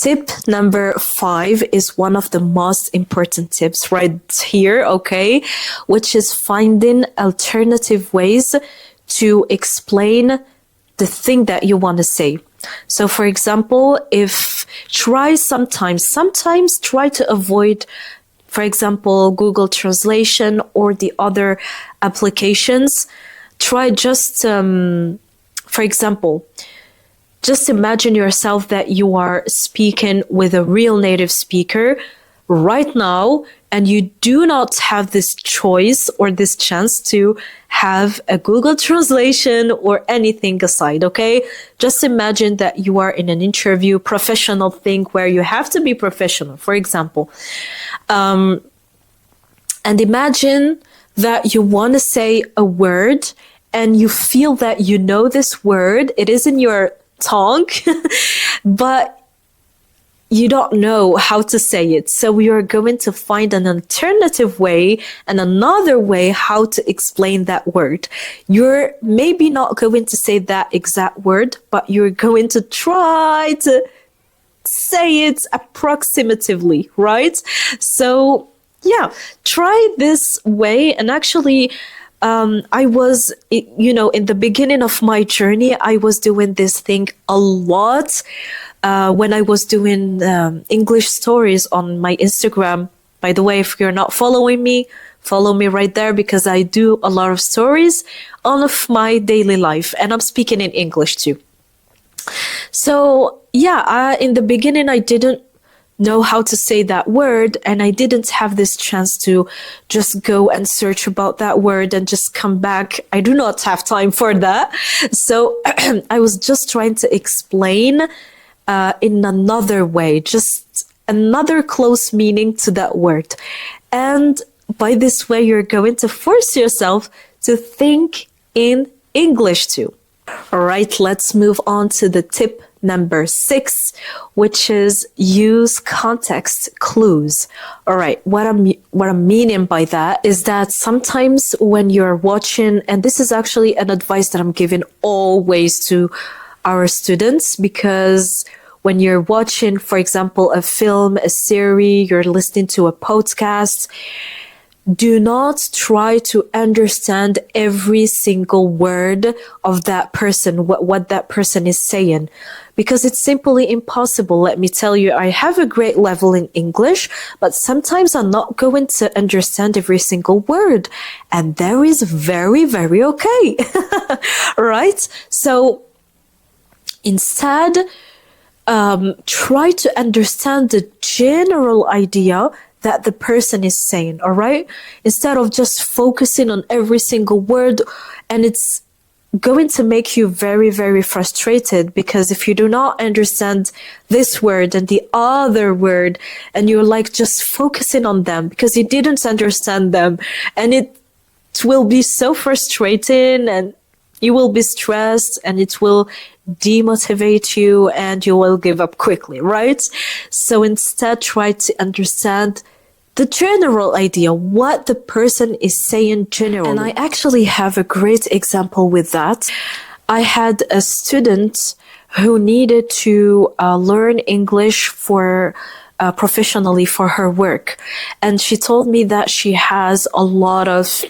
tip number 5 is one of the most important tips right here, okay? Which is finding alternative ways to explain the thing that you want to say. So for example, sometimes try to avoid, for example, Google Translation or the other applications. Try just, for example, just imagine yourself that you are speaking with a real native speaker right now, and you do not have this choice or this chance to have a Google Translation or anything aside, okay? Just imagine that you are in an interview, professional thing where you have to be professional, for example. And imagine that you want to say a word and you feel that you know this word, it is in your tongue, but you don't know how to say it. So you're going to find an alternative way and another way how to explain that word. You're maybe not going to say that exact word, but you're going to try to say it approximatively, right? So yeah, try this way. And actually, I was, in the beginning of my journey, I was doing this thing a lot. When I was doing English stories on my Instagram. By the way, if you're not following me, follow me right there, because I do a lot of stories of my daily life, and I'm speaking in English too. So yeah, in the beginning, I didn't know how to say that word, and I didn't have this chance to just go and search about that word and just come back. I do not have time for that. So I was just trying to explain in another way, just another close meaning to that word. And by this way, you're going to force yourself to think in English too. All right, let's move on to the tip number 6, which is use context clues. All right, what I'm meaning by that is that sometimes when you're watching, and this is actually an advice that I'm giving always to our students, because when you're watching, for example, a film, a series, you're listening to a podcast, do not try to understand every single word of that person, what that person is saying, because it's simply impossible. Let me tell you, I have a great level in English, but sometimes I'm not going to understand every single word, and that is very, very okay, right? So instead, try to understand the general idea that the person is saying, all right? Instead of just focusing on every single word, and it's going to make you very, very frustrated, because if you do not understand this word and the other word, and you're like just focusing on them because you didn't understand them, and it will be so frustrating, and you will be stressed, and it will demotivate you, and you will give up quickly, right? So instead, try to understand the general idea, what the person is saying generally. And I actually have a great example with that. I had a student who needed to learn English for professionally for her work. And she told me that she has a lot of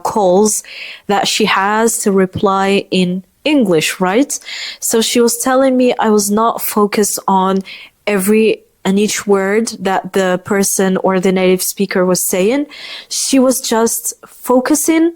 calls that she has to reply in English, right? So she was telling me I was not focused on every and each word that the person or the native speaker was saying. She was just focusing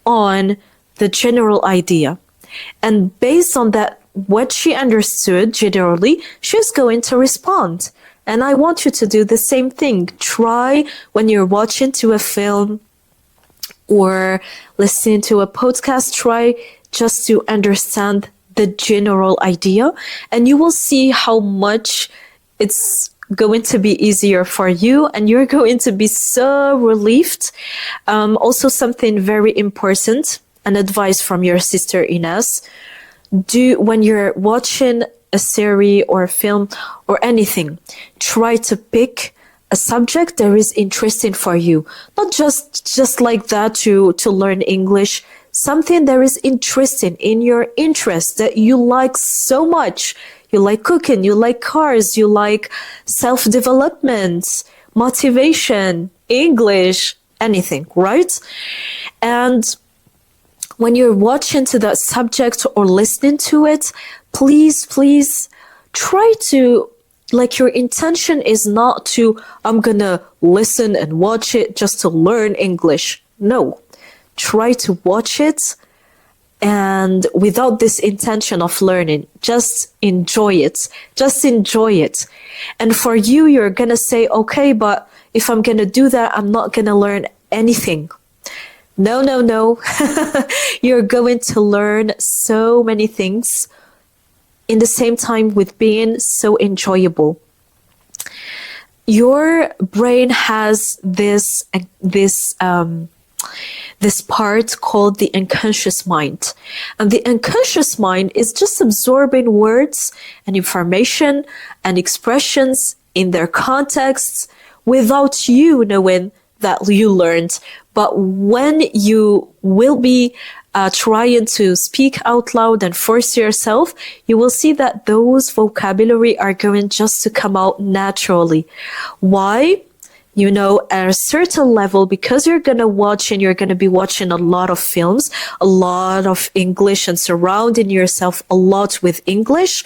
on the general idea. And based on that, what she understood generally, she's going to respond. And I want you to do the same thing. Try when you're watching to a film or listening to a podcast, try just to understand the general idea, and you will see how much it's going to be easier for you, and you're going to be so relieved. Also, something very important, an advice from your sister Ines, when you're watching a series or a film or anything, try to pick a subject that is interesting for you, not just like that to learn English. Something that is interesting in your interest, that you like so much. You like cooking, you like cars, you like self-development, motivation, English, anything, right? And when you're watching to that subject or listening to it, please try to, like, your intention is not to, I'm gonna listen and watch it just to learn English. No, try to watch it and without this intention of learning, just enjoy it. Just enjoy it. And for you, you're gonna say, okay, but if I'm gonna do that, I'm not gonna learn anything. No. You're going to learn so many things in the same time with being so enjoyable. Your brain has this part called the unconscious mind. And the unconscious mind is just absorbing words and information and expressions in their contexts without you knowing that you learned. But when you will be trying to speak out loud and force yourself, you will see that those vocabulary are going just to come out naturally. Why? You know, at a certain level, because you're going to watch and you're going to be watching a lot of films, a lot of English and surrounding yourself a lot with English,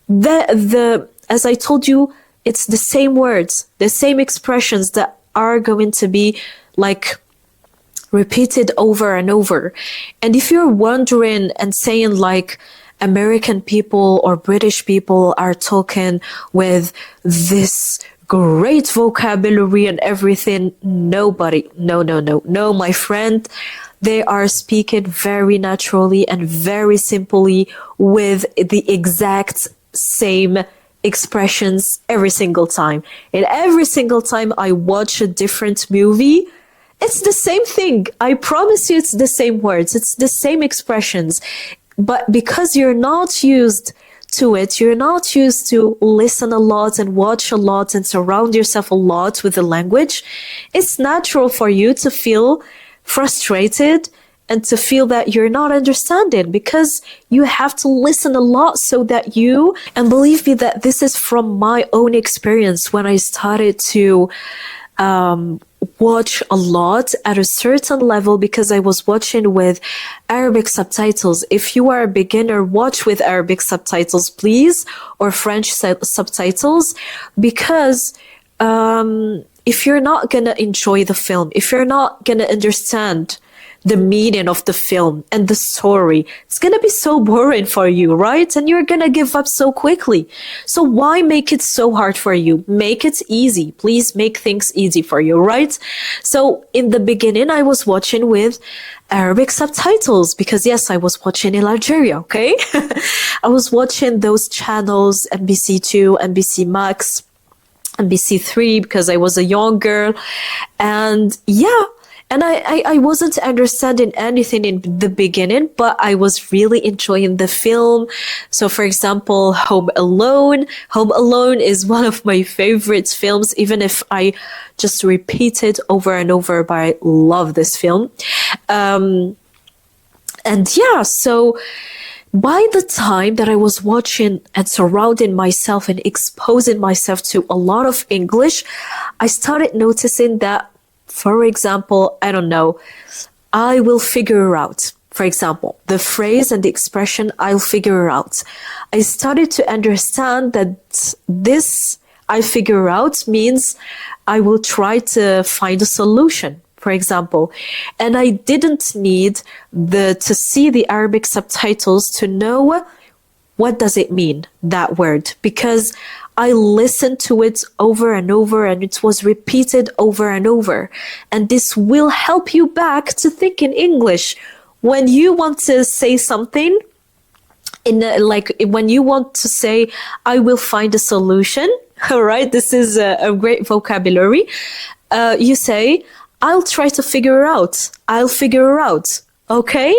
as I told you, it's the same words, the same expressions that are going to be like repeated over and over. And if you're wondering and saying like American people or British people are talking with this great vocabulary and everything, no, my friend, they are speaking very naturally and very simply with the exact same expressions every single time. And every single time I watch a different movie, it's the same thing. I promise you, it's the same words, it's the same expressions. But because you're not used to it, you're not used to listen a lot and watch a lot and surround yourself a lot with the language, it's natural for you to feel frustrated and to feel that you're not understanding, because you have to listen a lot so that you, and believe me that this is from my own experience when I started to watch a lot at a certain level, because I was watching with Arabic subtitles. If you are a beginner, watch with Arabic subtitles, please, or French subtitles, because if you're not gonna enjoy the film, if you're not gonna understand the meaning of the film and the story, it's gonna be so boring for you, right? And you're gonna give up so quickly. So why make it so hard for you? Make it easy. Please make things easy for you, right? So in the beginning, I was watching with Arabic subtitles because yes, I was watching in Algeria, okay? I was watching those channels, NBC2, NBC Max, NBC3, because I was a young girl. And yeah, and I wasn't understanding anything in the beginning, but I was really enjoying the film. So for example, Home Alone. Home Alone is one of my favorite films, even if I just repeat it over and over, but I love this film. And yeah, so by the time that I was watching and surrounding myself and exposing myself to a lot of English, I started noticing that, for example, I don't know, I will figure out, for example, the phrase and the expression, I'll figure out. I started to understand that this I figure out means I will try to find a solution, for example. And I didn't need to see the Arabic subtitles to know what does it mean, that word, because I listened to it over and over and it was repeated over and over. And this will help you back to think in English. When you want to say something, like when you want to say, I will find a solution, all right, this is a great vocabulary. You say, I'll try to figure out, I'll figure out, okay?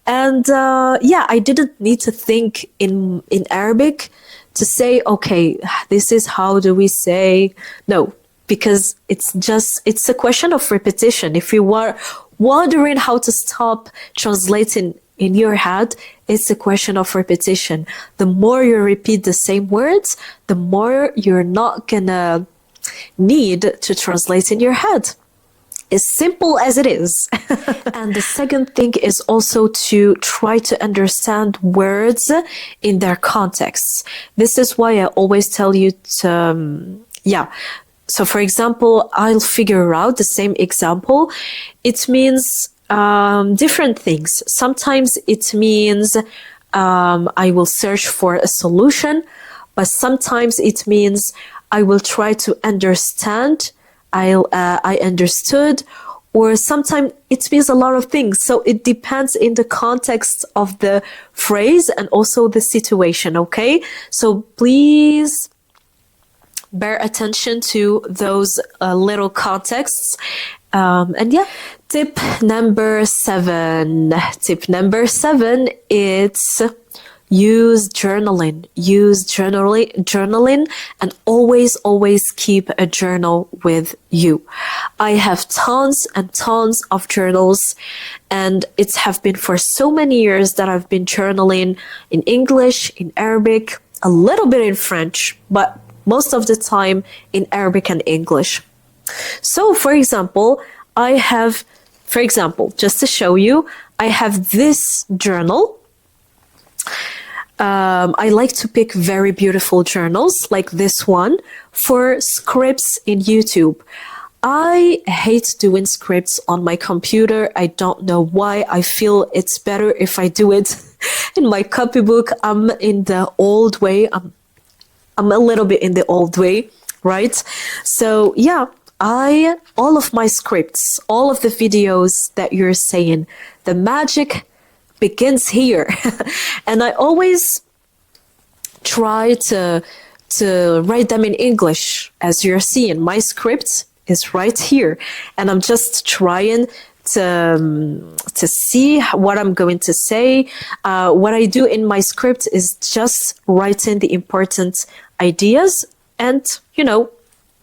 And yeah, I didn't need to think in Arabic to say, okay, this is how do we say, no, because it's a question of repetition. If you are wondering how to stop translating in your head, it's a question of repetition. The more you repeat the same words, the more you're not gonna need to translate in your head. As simple as it is. And the second thing is also to try to understand words in their contexts. This is why I always tell you to, So for example, I'll figure out the same example. It means different things. Sometimes it means I will search for a solution, but sometimes it means I will try to understand. I understood, or sometimes it means a lot of things. So it depends in the context of the phrase and also the situation, okay? So please bear attention to those little contexts. And yeah, tip number 7. Tip number 7, it's use journaling. Use journaling, and always keep a journal with you. I have tons and tons of journals, and it's have been for so many years that I've been journaling in English, in Arabic, a little bit in French, but most of the time in Arabic and English. So for example, just to show you, I have this journal. I like to pick very beautiful journals like this one for scripts in YouTube. I hate doing scripts on my computer. I don't know why. I feel it's better if I do it in my copybook. I'm in the old way. I'm a little bit in the old way, right? So yeah, all of my scripts, all of the videos that you're saying, the magic begins here. And I always try to write them in English. As you're seeing, my script is right here, and I'm just trying to see what I'm going to say. What I do in my script is just writing the important ideas, and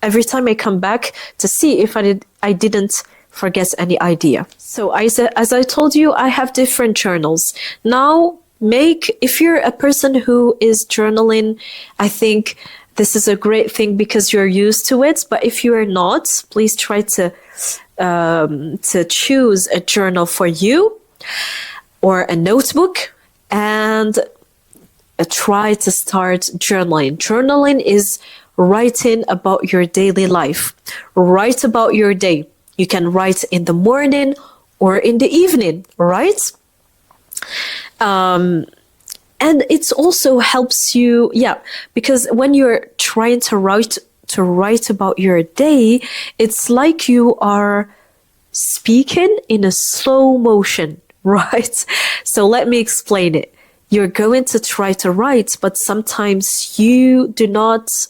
every time I come back to see if I didn't forget any idea. So as I told you, I have different journals. Now, if you're a person who is journaling, I think this is a great thing because you're used to it. But if you are not, please try to choose a journal for you or a notebook, and try to start journaling. Journaling is writing about your daily life. Write about your day. You can write in the morning or in the evening, right? And it also helps you, because when you're trying to write about your day, it's like you are speaking in a slow motion, right? So let me explain it. You're going to try to write, but sometimes you do not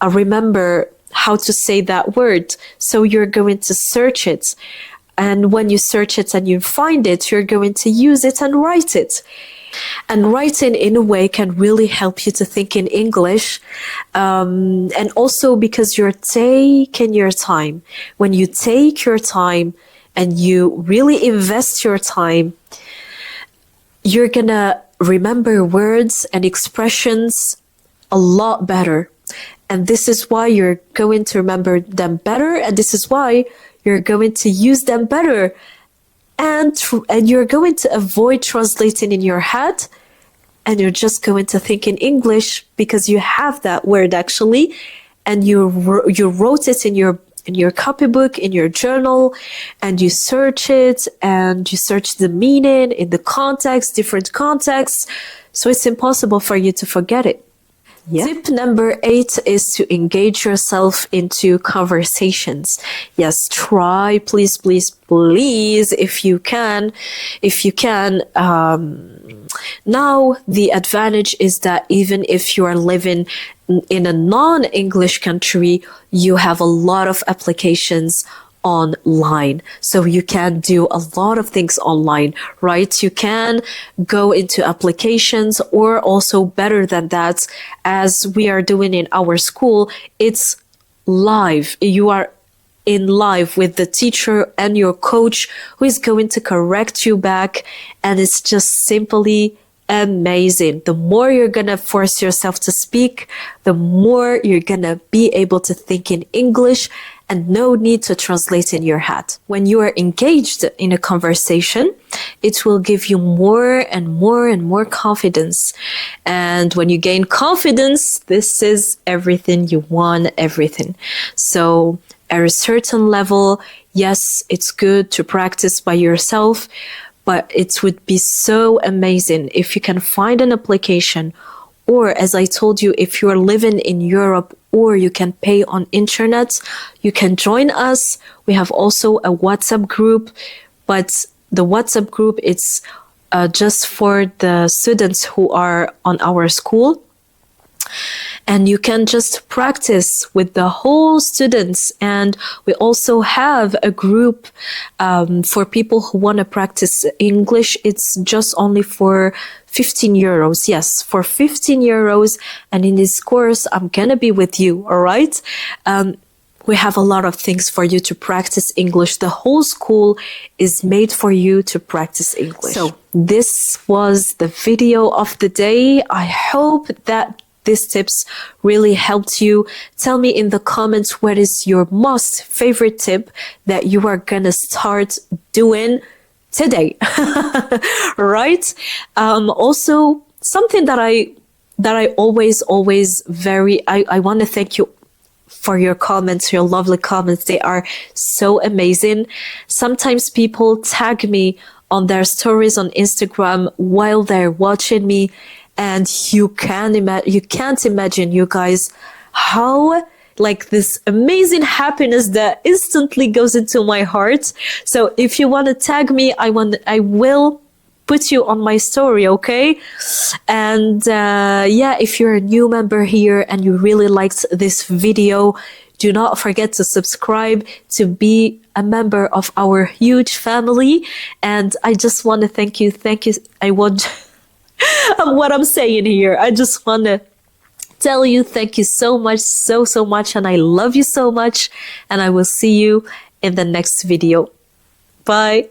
remember how to say that word. So you're going to search it. And when you search it and you find it, you're going to use it and write it. And writing in a way can really help you to think in English. And also because you're taking your time. When you take your time and you really invest your time, you're gonna remember words and expressions a lot better. And this is why you're going to remember them better. And this is why you're going to use them better. And you're going to avoid translating in your head. And you're just going to think in English because you have that word actually. And you wrote it in your copybook, in your journal, and you search it and you search the meaning in the context, different contexts. So it's impossible for you to forget it. Yeah. Tip number 8 is to engage yourself into conversations. Yes, try, please, if you can. Now, the advantage is that even if you are living in a non-English country, you have a lot of applications online. So you can do a lot of things online, right? You can go into applications, or also better than that, as we are doing in our school, it's live. You are in live with the teacher and your coach who is going to correct you back. And it's just simply amazing. The more you're gonna force yourself to speak, the more you're gonna be able to think in English and no need to translate in your head. When you are engaged in a conversation, it will give you more and more and more confidence. And when you gain confidence, this is everything you want, everything. So at a certain level, yes, it's good to practice by yourself, but it would be so amazing if you can find an application, or as I told you, if you're living in Europe or you can pay on internet, you can join us. We have also a WhatsApp group, but the WhatsApp group, it's just for the students who are on our school. And you can just practice with the whole students. And we also have a group for people who want to practice English. It's just only for 15 euros. Yes, for 15 euros. And in this course, I'm going to be with you. All right. We have a lot of things for you to practice English. The whole school is made for you to practice English. So this was the video of the day. I hope that these tips really helped you. Tell me in the comments what is your most favorite tip that you are gonna start doing today. Right? Also, something that I always I want to thank you for your comments, your lovely comments. They are so amazing. Sometimes people tag me on their stories on Instagram while they're watching me. And you can't imagine, you guys, how like this amazing happiness that instantly goes into my heart. So if you want to tag me, I will put you on my story, okay? And yeah, if you're a new member here and you really liked this video, do not forget to subscribe to be a member of our huge family. And I just want to thank you. I want what I'm saying here. I just want to tell you thank you so much, so much, and I love you so much, and I will see you in the next video. Bye.